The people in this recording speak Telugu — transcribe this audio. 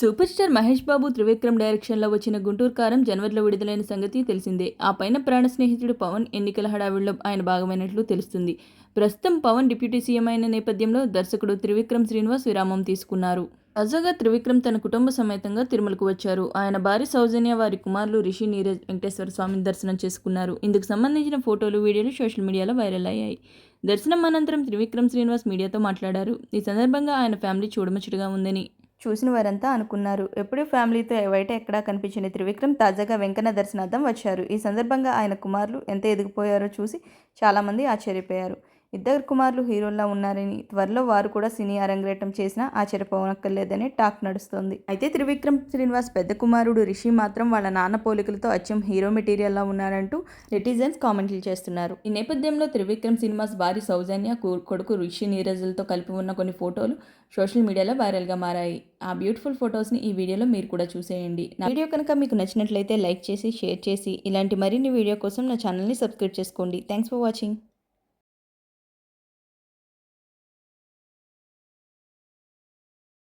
సూపర్ స్టార్ మహేష్ బాబు త్రివిక్రమ్ డైరెక్షన్లో వచ్చిన గుంటూరు కారం జనవరిలో విడుదలైన సంగతి తెలిసిందే. ఆ పైన ప్రాణ స్నేహితుడు పవన్ ఎన్నికల హడావిడిలో ఆయన భాగమైనట్లు తెలుస్తుంది. ప్రస్తుతం పవన్ డిప్యూటీ సీఎం అయిన నేపథ్యంలో దర్శకుడు త్రివిక్రమ్ శ్రీనివాస్ విరామం తీసుకున్నారు. తాజాగా త్రివిక్రమ్ తన కుటుంబ సమేతంగా తిరుమలకు వచ్చారు. ఆయన భార్య సౌజన్య, వారి కుమారులు రిషి, నీరజ్ వెంకటేశ్వర స్వామిని దర్శనం చేసుకున్నారు. ఇందుకు సంబంధించిన ఫోటోలు, వీడియోలు సోషల్ మీడియాలో వైరల్ అయ్యాయి. దర్శనం అనంతరం త్రివిక్రమ్ శ్రీనివాస్ మీడియాతో మాట్లాడారు. ఈ సందర్భంగా ఆయన ఫ్యామిలీ చూడముచ్చటగా ఉందని చూసిన వారంతా అనుకున్నారు. ఎప్పుడూ ఫ్యామిలీతో బయట ఎక్కడా కనిపించని త్రివిక్రమ్ తాజాగా వెంకన్న దర్శనార్థం వచ్చారు. ఈ సందర్భంగా ఆయన కుమారులు ఎంత ఎదిగిపోయారో చూసి చాలామంది ఆశ్చర్యపోయారు. ఇద్దరు కుమారులు హీరోల్లా ఉన్నారని, త్వరలో వారు కూడా సినీ అరంగేట్రం చేసినా ఆశ్చర్యపోనక్కర్లేదని టాక్ నడుస్తోంది. అయితే త్రివిక్రమ్ శ్రీనివాస్ పెద్ద కుమారుడు రిషి మాత్రం వాళ్ళ నాన్న పోలికలతో అచ్చం హీరో మెటీరియల్లా ఉన్నారంటూ నెటిజన్స్ కామెంట్లు చేస్తున్నారు. ఈ నేపథ్యంలో త్రివిక్రమ్ శ్రీనివాస్ భార్య సౌజన్య, కొడుకు రిషి, నీరజ్లతో కలిపి ఉన్న కొన్ని ఫోటోలు సోషల్ మీడియాలో వైరల్గా మారాయి. ఆ బ్యూటిఫుల్ ఫొటోస్ని ఈ వీడియోలో మీరు కూడా చూసేయండి. నా వీడియో కనుక మీకు నచ్చినట్లయితే లైక్ చేసి, షేర్ చేసి, ఇలాంటి మరిన్ని వీడియో కోసం నా ఛానల్ని సబ్స్క్రైబ్ చేసుకోండి. Thanks for watching.